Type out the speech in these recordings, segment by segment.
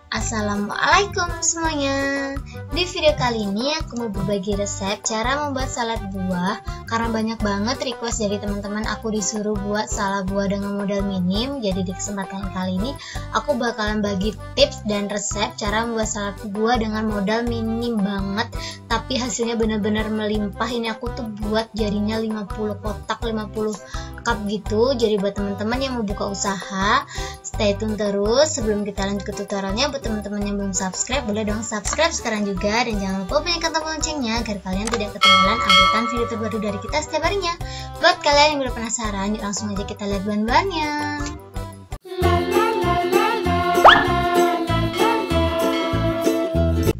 Assalamualaikum semuanya. Di video kali ini aku mau berbagi resep cara membuat salad buah. Karena banyak banget request dari teman-teman aku disuruh buat salad buah dengan modal minim. Jadi di kesempatan kali ini aku bakalan bagi tips dan resep cara membuat salad buah dengan modal minim banget, tapi hasilnya benar-benar melimpah. Ini aku tuh buat jadinya 50 kotak, 50 cup gitu. Jadi buat teman-teman yang mau buka usaha, stay tune terus. Sebelum kita lanjut ke tutorialnya, buat teman-teman yang belum subscribe, boleh dong subscribe sekarang juga, dan jangan lupa bunyikan tombol loncengnya agar kalian tidak ketinggalan updatean video terbaru dari kita setiap harinya. Buat kalian yang udah penasaran, yuk langsung aja kita lihat bahan-bahannya.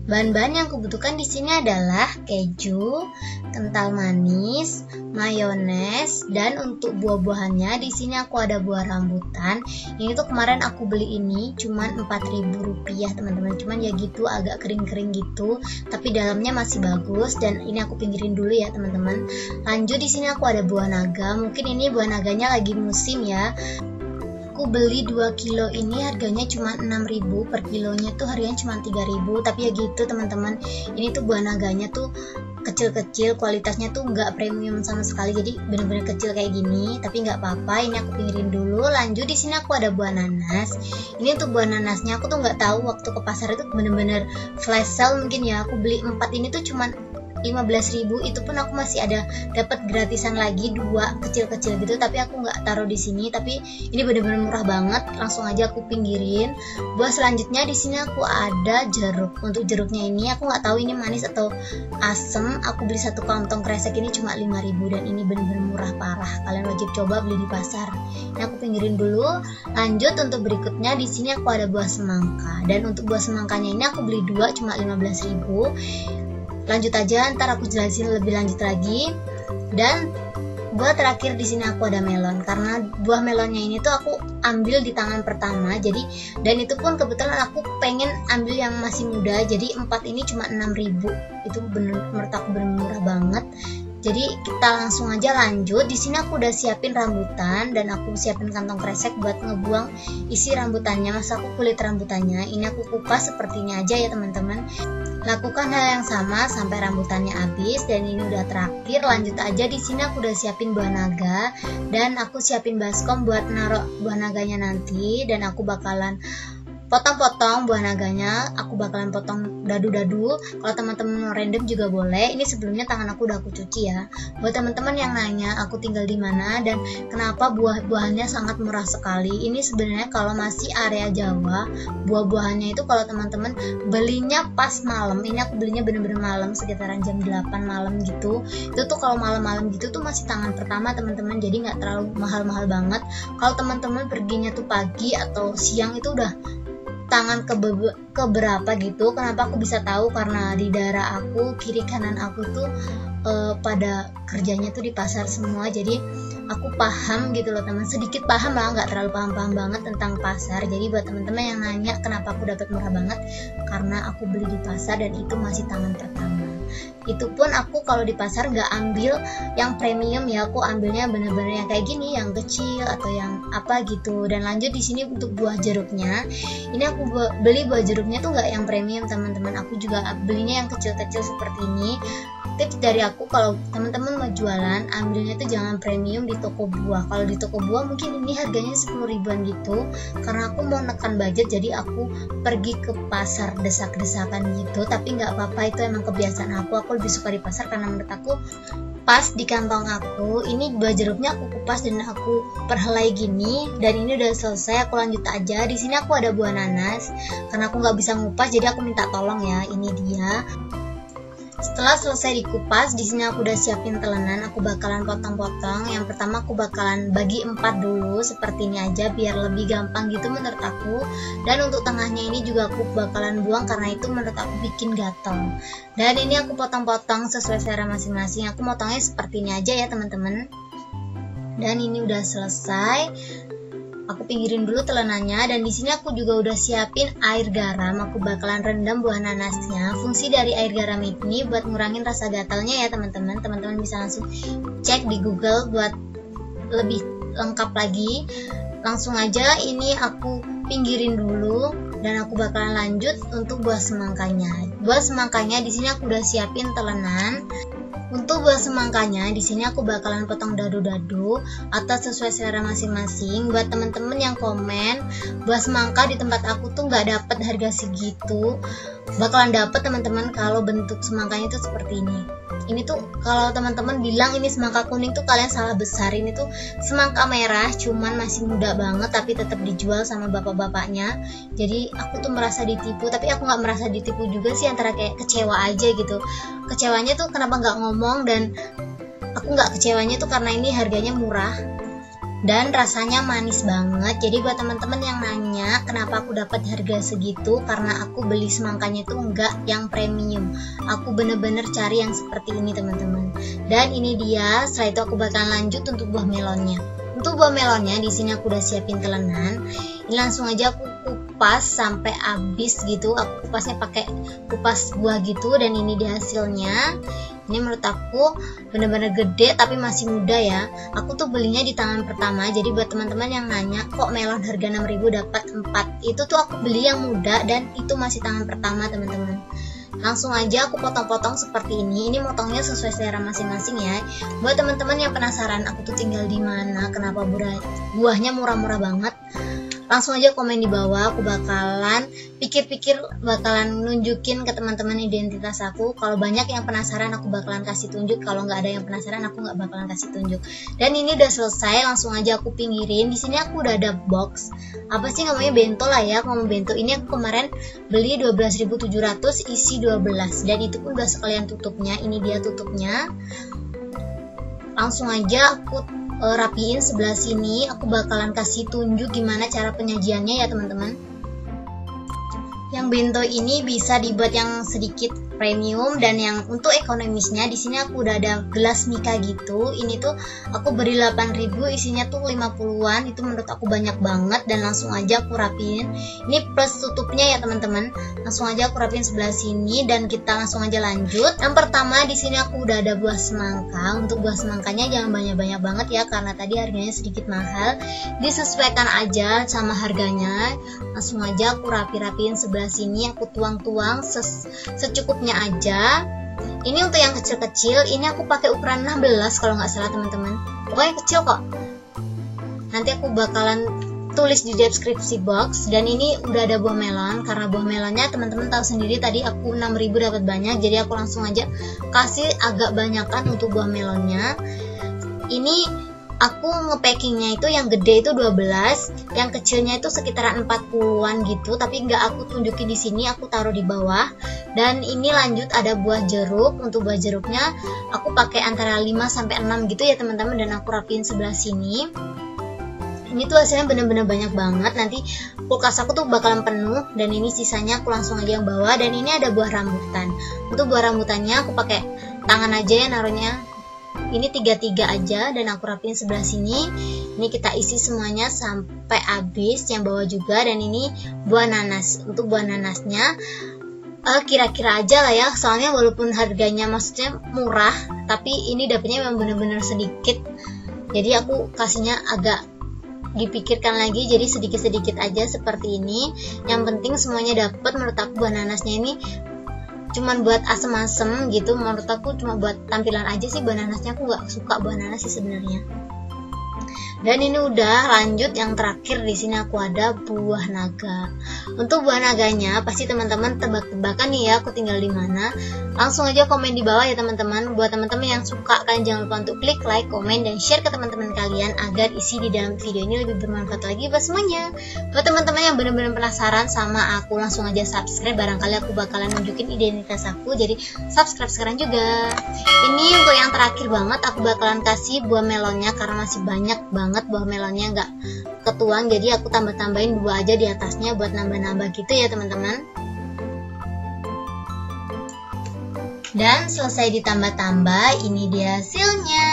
Bahan-bahan yang kubutuhkan di sini adalah keju, kental manis, mayones, dan untuk buah-buahannya di sini aku ada buah rambutan. Ini tuh kemarin aku beli ini cuman Rp4.000 teman-teman. Cuman ya gitu agak kering-kering gitu, tapi dalamnya masih bagus. Dan ini aku pinggirin dulu ya teman-teman. Lanjut di sini aku ada buah naga. Mungkin ini buah naganya lagi musim ya. Aku beli 2 kilo ini harganya cuma 6.000 per kilonya, tuh harganya cuma 3.000. Tapi ya gitu teman-teman, ini tuh buah naganya tuh kecil-kecil, kualitasnya tuh nggak premium sama sekali, jadi bener-bener kecil kayak gini. Tapi nggak apa-apa, ini aku pinggirin dulu. Lanjut di sini aku ada buah nanas. Ini tuh buah nanasnya aku tuh nggak tahu, waktu ke pasar itu bener-bener flash sale mungkin ya. Aku beli 4 ini tuh cuma 15.000, itu pun aku masih ada dapat gratisan lagi 2 kecil-kecil gitu, tapi aku nggak taruh di sini. Tapi ini bener-bener murah banget, langsung aja aku pinggirin. Buah selanjutnya di sini aku ada jeruk. Untuk jeruknya ini aku nggak tahu ini manis atau asem. Aku beli 1 kantong kresek ini cuma 5.000, dan ini bener-bener murah parah. Kalian wajib coba beli di pasar. Ini aku pinggirin dulu. Lanjut untuk berikutnya di sini aku ada buah semangka, dan untuk buah semangkanya ini aku beli 2 cuma 15.000. Lanjut aja, ntar aku jelasin lebih lanjut lagi. Dan buah terakhir di sini aku ada melon, karena buah melonnya ini tuh aku ambil di tangan pertama. Jadi dan itu pun kebetulan aku pengen ambil yang masih muda. Jadi 4 ini cuma 6.000. Itu bener, menurut aku bener murah banget. Jadi kita langsung aja lanjut. Di sini aku udah siapin rambutan, dan aku siapin kantong kresek buat ngebuang isi rambutannya. Masa aku kulit rambutannya, ini aku kupas sepertinya aja ya teman-teman. Lakukan hal yang sama sampai rambutannya habis. Dan ini udah terakhir. Lanjut aja, di sini aku udah siapin buah naga, dan aku siapin baskom buat naruh buah naganya nanti. Dan aku bakalan potong-potong buah naganya, aku bakalan potong dadu-dadu. Kalau teman-teman random juga boleh. Ini sebelumnya tangan aku udah aku cuci ya. Buat teman-teman yang nanya aku tinggal di mana dan kenapa buah-buahannya sangat murah sekali, ini sebenarnya kalau masih area Jawa, buah-buahannya itu kalau teman-teman belinya pas malam, ini aku belinya bener-bener malam, sekitaran jam 8 malam gitu. Itu tuh kalau malam-malam gitu tuh masih tangan pertama teman-teman, jadi nggak terlalu mahal-mahal banget. Kalau teman-teman perginya tuh pagi atau siang itu udah tangan keberapa gitu. Kenapa aku bisa tahu? Karena di daerah aku, kiri kanan aku tuh pada kerjanya tuh di pasar semua, jadi aku paham gitu loh teman, sedikit paham lah, nggak terlalu paham banget tentang pasar. Jadi buat teman-teman yang nanya kenapa aku dapat murah banget, karena aku beli di pasar dan itu masih tangan pertama. Itu pun aku kalau di pasar nggak ambil yang premium ya, aku ambilnya bener-bener yang kayak gini, yang kecil atau yang apa gitu. Dan lanjut di sini untuk buah jeruknya, ini aku beli buah jeruknya tuh nggak yang premium teman-teman, aku juga belinya yang kecil-kecil seperti ini. Tips dari aku, kalau teman-teman mau jualan, ambilnya tuh jangan premium di toko buah. Kalau di toko buah mungkin ini harganya 10 ribuan gitu, karena aku mau nekan budget, jadi aku pergi ke pasar desak-desakan gitu. Tapi nggak apa-apa, itu emang kebiasaan aku lebih suka di pasar karena menurut aku pas di kantong aku. Ini buah jeruknya aku kupas dan aku perhelai gini, dan ini udah selesai. Aku lanjut aja. Di sini aku ada buah nanas, karena aku nggak bisa ngupas jadi aku minta tolong ya. Ini dia. Setelah selesai dikupas, di sini aku udah siapin telenan. Aku bakalan potong-potong. Yang pertama aku bakalan bagi 4 dulu, seperti ini aja biar lebih gampang gitu menurut aku. Dan untuk tengahnya ini juga aku bakalan buang karena itu menurut aku bikin gatal. Dan ini aku potong-potong sesuai selera masing-masing. Aku motongnya seperti ini aja ya teman-teman. Dan ini udah selesai. Aku pinggirin dulu telenannya, dan di sini aku juga udah siapin air garam. Aku bakalan rendam buah nanasnya. Fungsi dari air garam ini buat ngurangin rasa gatalnya ya teman-teman. Teman-teman bisa langsung cek di Google buat lebih lengkap lagi. Langsung aja ini aku pinggirin dulu. dan aku bakalan lanjut untuk buah semangkanya. Buah semangkanya di sini aku udah siapin telenan. Untuk buah semangkanya di sini aku bakalan potong dadu-dadu atau sesuai selera masing-masing. Buat temen-temen yang komen buah semangka di tempat aku tuh nggak dapet harga segitu, bakalan dapet teman-teman kalau bentuk semangkanya itu seperti ini. Ini tuh kalau teman-teman bilang ini semangka kuning tuh kalian salah besar. Ini tuh semangka merah, cuman masih muda banget tapi tetap dijual sama bapak-bapaknya. Jadi aku tuh merasa ditipu, tapi aku nggak merasa ditipu juga sih, antara kayak kecewa aja gitu. Kecewanya tuh kenapa nggak ngomong, dan aku nggak kecewanya tuh karena ini harganya murah dan rasanya manis banget. Jadi buat teman-teman yang nanya kenapa aku dapat harga segitu, karena aku beli semangkanya tuh enggak yang premium, aku bener-bener cari yang seperti ini teman-teman. Dan ini dia, setelah itu aku bakalan lanjut untuk buah melonnya. Untuk buah melonnya di sini aku udah siapin telenan. Ini langsung aja aku kupas sampai habis gitu. Aku kupasnya pakai kupas buah gitu, dan ini dia hasilnya. Ini menurut aku bener-bener gede tapi masih muda ya. Aku tuh belinya di tangan pertama. Jadi buat teman-teman yang nanya kok melon harga 6.000 dapat 4, itu tuh aku beli yang muda dan itu masih tangan pertama teman-teman. Langsung aja aku potong-potong seperti ini. Ini motongnya sesuai selera masing-masing ya. Buat teman-teman yang penasaran aku tuh tinggal di mana, kenapa buahnya murah-murah banget, langsung aja komen di bawah. Aku bakalan pikir-pikir, bakalan nunjukin ke teman-teman identitas aku. Kalau banyak yang penasaran aku bakalan kasih tunjuk, kalau nggak ada yang penasaran aku nggak bakalan kasih tunjuk. Dan ini udah selesai, langsung aja aku pinggirin. Di sini aku udah ada box, apa sih namanya, bento lah ya, aku mau bento. Ini aku kemarin beli 12.700 isi 12, dan itu pun udah sekalian tutupnya. Ini dia tutupnya. Langsung aja aku rapiin sebelah sini. Aku bakalan kasih tunjuk gimana cara penyajiannya ya teman-teman. Yang bento ini bisa dibuat yang sedikit premium dan yang untuk ekonomisnya. Di sini aku udah ada gelas Mika gitu. Ini tuh aku beri 8.000, isinya tuh 50-an. Itu menurut aku banyak banget, dan langsung aja aku rapiin. Ini plus tutupnya ya teman-teman. Langsung aja aku rapiin sebelah sini dan kita langsung aja lanjut. Yang pertama di sini aku udah ada buah semangka. Untuk buah semangkanya jangan banyak-banyak banget ya, karena tadi harganya sedikit mahal. Disesuaikan aja sama harganya. Langsung aja aku rapi-rapiin sebelah sini. Aku tuang-tuang secukupnya aja. Ini untuk yang kecil-kecil, ini aku pakai ukuran 16 kalau nggak salah teman-teman. Pokoknya kecil kok. Nanti aku bakalan tulis di deskripsi box. Dan ini udah ada buah melon, karena buah melonnya teman-teman tahu sendiri tadi aku 6.000 dapat banyak, jadi aku langsung aja kasih agak banyakan untuk buah melonnya. Ini aku ngepackingnya itu yang gede itu 12, yang kecilnya itu sekitaran 40-an gitu, tapi nggak aku tunjukin di sini, aku taruh di bawah. Dan ini lanjut ada buah jeruk. Untuk buah jeruknya aku pakai antara 5 sampai 6 gitu ya teman-teman, dan aku rapiin sebelah sini. Ini tuh hasilnya bener-bener banyak banget. Nanti kulkas aku tuh bakalan penuh, dan ini sisanya aku langsung aja yang bawa. Dan ini ada buah rambutan. Untuk buah rambutannya aku pakai tangan aja ya naruhnya. Ini 3 aja, dan aku rapiin sebelah sini. Ini kita isi semuanya sampai habis, yang bawah juga. Dan ini buah nanas. Untuk buah nanasnya kira-kira aja lah ya, soalnya walaupun harganya maksudnya murah, tapi ini dapetnya memang bener-bener sedikit. Jadi aku kasihnya agak dipikirkan lagi, jadi sedikit-sedikit aja seperti ini. Yang penting semuanya dapet. Menurut aku buah nanasnya ini cuman buat asem-asem gitu, menurut aku cuma buat tampilan aja sih buah nanasnya. Aku nggak suka buah nanas sih sebenarnya. Dan ini udah lanjut yang terakhir. Di sini aku ada buah naga. Untuk buah naganya pasti teman-teman tebak-tebakan nih ya aku tinggal di mana. Langsung aja komen di bawah ya teman-teman. Buat teman-teman yang suka, kalian jangan lupa untuk klik like, komen, dan share ke teman-teman kalian agar isi di dalam video ini lebih bermanfaat lagi buat semuanya. Buat teman-teman yang benar-benar penasaran sama aku, langsung aja subscribe. Barangkali aku bakalan nunjukin identitas aku, jadi subscribe sekarang juga. Ini untuk yang terakhir banget, aku bakalan kasih buah melonnya karena masih banyak banget buah melonnya nggak ketuang, jadi aku tambah-tambahin 2 aja di atasnya buat nambah-nambah gitu ya teman-teman. Dan selesai ditambah-tambah, ini dia hasilnya.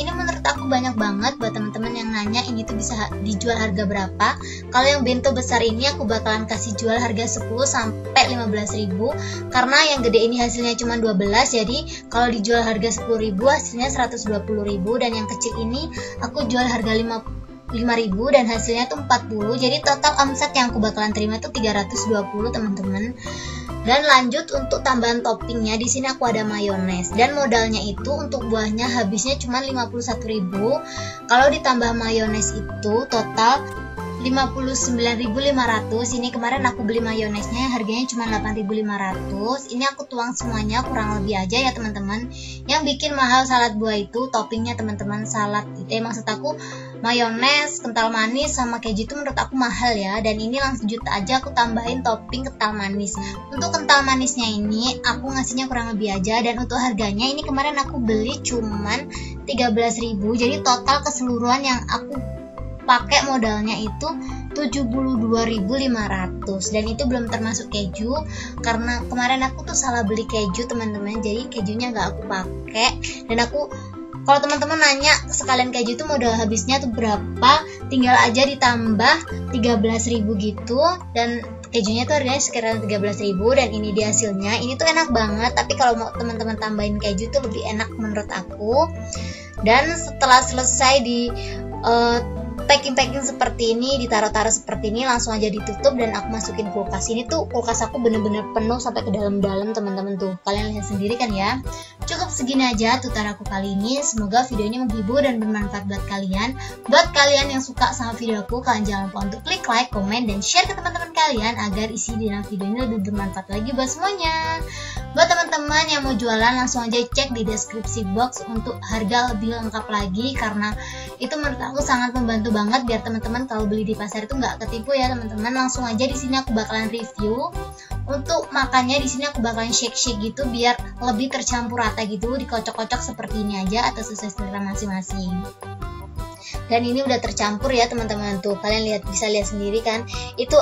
Ini menurut aku banyak banget. Buat teman-teman yang nanya ini tuh bisa dijual harga berapa, kalau yang bento besar ini aku bakalan kasih jual harga 10 sampai 15.000, karena yang gede ini hasilnya cuma 12, jadi kalau dijual harga 10.000 hasilnya 120.000. Dan yang kecil ini aku jual harga 5.000 dan hasilnya tuh 40. Jadi total omset yang aku bakalan terima tuh 320 teman-teman. Dan lanjut untuk tambahan toppingnya, di sini aku ada mayones dan modalnya itu untuk buahnya habisnya cuma 51.000. Kalau ditambah mayones itu total 59.500. Ini kemarin aku beli mayonesnya harganya cuma 8.500. Ini aku tuang semuanya kurang lebih aja ya teman-teman. Yang bikin mahal salad buah itu toppingnya teman-teman. Salad maksud aku mayones, kental manis sama keju itu menurut aku mahal ya. Dan ini langsung juta aja aku tambahin topping kental manis. Untuk kental manisnya ini aku ngasihnya kurang lebih aja, dan untuk harganya ini kemarin aku beli cuman 13.000. Jadi total keseluruhan yang aku pakai modalnya itu 72.500, dan itu belum termasuk keju karena kemarin aku tuh salah beli keju teman-teman, jadi kejunya nggak aku pakai. Dan aku, kalau teman-teman nanya sekalian keju itu modal habisnya tuh berapa, tinggal aja ditambah 13.000 gitu, dan kejunya tuh harganya sekitar 13.000. Dan ini dia hasilnya. Ini tuh enak banget, tapi kalau mau teman-teman tambahin keju tuh lebih enak menurut aku. Dan setelah selesai di packing seperti ini, ditaruh-taruh seperti ini, langsung aja ditutup dan aku masukin kulkas. Ini tuh kulkas aku bener-bener penuh sampai ke dalam-dalam teman-teman tuh. Kalian lihat sendiri kan ya. Cukup segini aja tutorial aku kali ini. Semoga video ini menghibur dan bermanfaat buat kalian. Buat kalian yang suka sama video aku, kalian jangan lupa untuk klik like, komen, dan share ke teman-teman kalian agar isi di dalam video ini lebih bermanfaat lagi buat semuanya. Buat teman-teman yang mau jualan, langsung aja cek di deskripsi box untuk harga lebih lengkap lagi, karena itu menurut aku sangat membantu banget biar teman-teman kalau beli di pasar itu nggak ketipu ya teman-teman. Langsung aja di sini aku bakalan review. Untuk makannya di sini aku bakalan shake gitu biar lebih tercampur rata gitu, dikocok-kocok seperti ini aja atau sesuai selera masing-masing. Dan ini udah tercampur ya teman-teman tuh, kalian bisa lihat sendiri kan, itu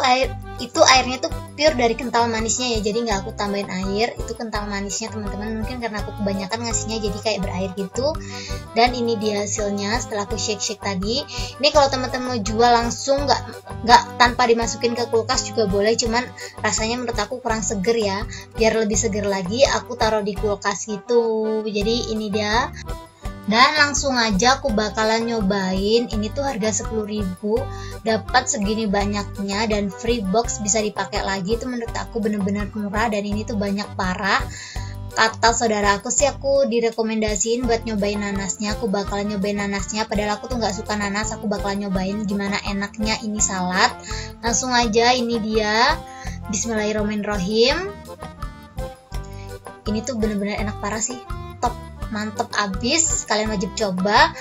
airnya tuh pure dari kental manisnya ya, jadi nggak aku tambahin air, itu kental manisnya teman-teman. Mungkin karena aku kebanyakan ngasihnya jadi kayak berair gitu. Dan ini dia hasilnya setelah aku shake tadi. Ini kalau teman-teman mau jual langsung nggak tanpa dimasukin ke kulkas juga boleh, cuman rasanya menurut aku kurang seger ya. Biar lebih seger lagi aku taruh di kulkas gitu. Jadi ini dia. Dan langsung aja aku bakalan nyobain. Ini tuh harga 10.000, dapat segini banyaknya dan free box, bisa dipakai lagi. Itu menurut aku bener-bener murah, dan ini tuh banyak parah. Kata saudara aku sih aku direkomendasiin buat nyobain nanasnya. Aku bakalan nyobain nanasnya, padahal aku tuh nggak suka nanas. Aku bakalan nyobain gimana enaknya ini salad. Langsung aja, ini dia. Bismillahirrahmanirrahim. Ini tuh bener-bener enak parah sih, top, mantep abis. Kalian wajib coba.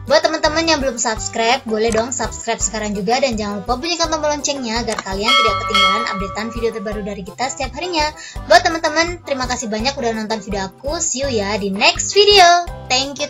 Buat teman-teman yang belum subscribe, boleh dong subscribe sekarang juga, dan jangan lupa bunyikan tombol loncengnya agar kalian tidak ketinggalan updatean video terbaru dari kita setiap harinya. Buat teman-teman, terima kasih banyak udah nonton video aku. See you ya di next video. Thank you.